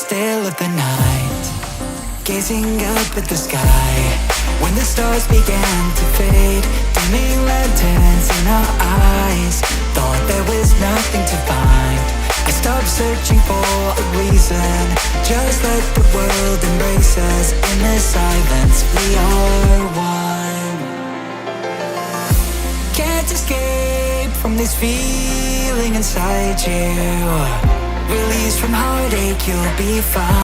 still of the night, gazing up at the sky. When the stars began to fade, dimming lanterns in our eyes, thought there was nothing to find. I stopped searching for a reason, just let the world embrace us. In the silence, we are one. Can't escape from this feeling inside you. Release from heartache, you'll be fine.